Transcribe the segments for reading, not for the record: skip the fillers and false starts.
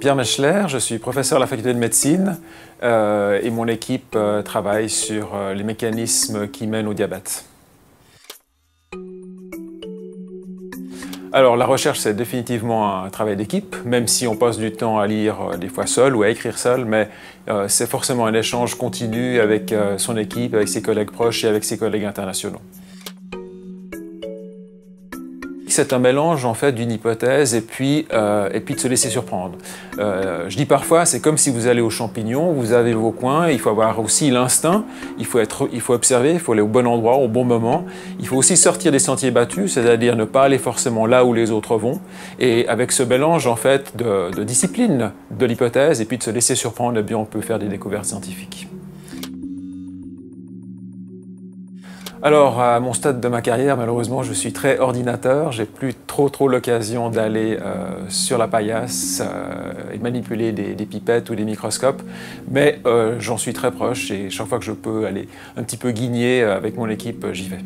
Pierre Mechler, je suis professeur à la faculté de médecine et mon équipe travaille sur les mécanismes qui mènent au diabète. Alors la recherche, c'est définitivement un travail d'équipe, même si on passe du temps à lire des fois seul ou à écrire seul, mais c'est forcément un échange continu avec son équipe, avec ses collègues proches et avec ses collègues internationaux. C'est un mélange en fait d'une hypothèse et puis de se laisser surprendre. Je dis parfois, c'est comme si vous allez aux champignons, vous avez vos coins, il faut avoir aussi l'instinct, il faut observer, il faut aller au bon endroit, au bon moment. Il faut aussi sortir des sentiers battus, c'est-à-dire ne pas aller forcément là où les autres vont. Et avec ce mélange en fait de discipline de l'hypothèse et puis de se laisser surprendre, eh bien, on peut faire des découvertes scientifiques. Alors, à mon stade de ma carrière, malheureusement, je suis très ordinateur. J'ai plus trop l'occasion d'aller sur la paillasse et manipuler des pipettes ou des microscopes. Mais j'en suis très proche et chaque fois que je peux aller un petit peu guigner avec mon équipe, j'y vais.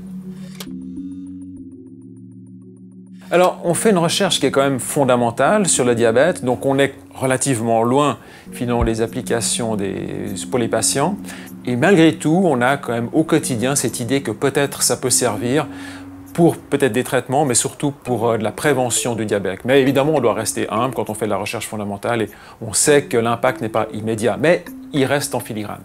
Alors, on fait une recherche qui est quand même fondamentale sur le diabète, donc on est relativement loin, finalement, des applications pour les patients. Et malgré tout, on a quand même au quotidien cette idée que peut-être ça peut servir pour peut-être des traitements, mais surtout pour de la prévention du diabète. Mais évidemment, on doit rester humble quand on fait de la recherche fondamentale et on sait que l'impact n'est pas immédiat, mais il reste en filigrane.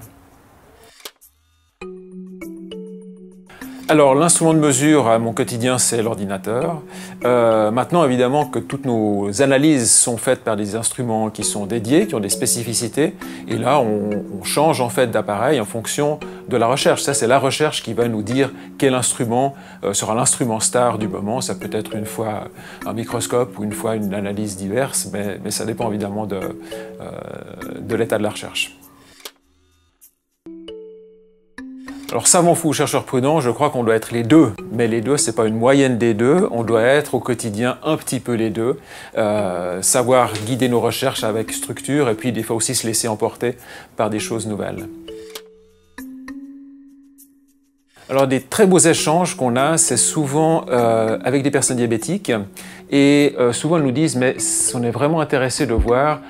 Alors, l'instrument de mesure à mon quotidien, c'est l'ordinateur. Maintenant, évidemment, que toutes nos analyses sont faites par des instruments qui sont dédiés, qui ont des spécificités. Et là, on change en fait d'appareil en fonction de la recherche. Ça, c'est la recherche qui va nous dire quel instrument sera l'instrument star du moment. Ça peut être une fois un microscope ou une fois une analyse diverse, mais ça dépend évidemment de l'état de la recherche. Alors savant fou ou chercheur prudent, je crois qu'on doit être les deux, mais les deux, c'est pas une moyenne des deux, on doit être au quotidien un petit peu les deux, savoir guider nos recherches avec structure et puis des fois aussi se laisser emporter par des choses nouvelles. Alors des très beaux échanges qu'on a, c'est souvent avec des personnes diabétiques et souvent elles nous disent mais on est vraiment intéressé de voir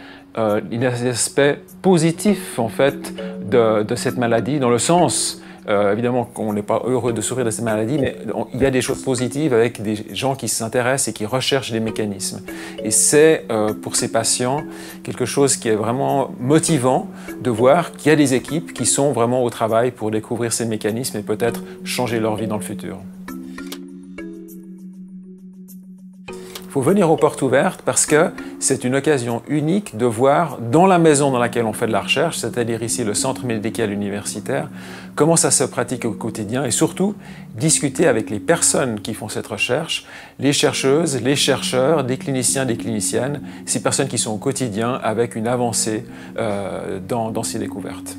les aspects positifs en fait de cette maladie dans le sens évidemment qu'on n'est pas heureux de souffrir de cette maladie, mais il y a des choses positives avec des gens qui s'intéressent et qui recherchent des mécanismes. Et c'est pour ces patients quelque chose qui est vraiment motivant de voir qu'il y a des équipes qui sont vraiment au travail pour découvrir ces mécanismes et peut-être changer leur vie dans le futur. Il faut venir aux portes ouvertes parce que c'est une occasion unique de voir dans la maison dans laquelle on fait de la recherche, c'est-à-dire ici le centre médical universitaire, comment ça se pratique au quotidien et surtout discuter avec les personnes qui font cette recherche, les chercheuses, les chercheurs, des cliniciens, des cliniciennes, ces personnes qui sont au quotidien avec une avancée dans ces découvertes.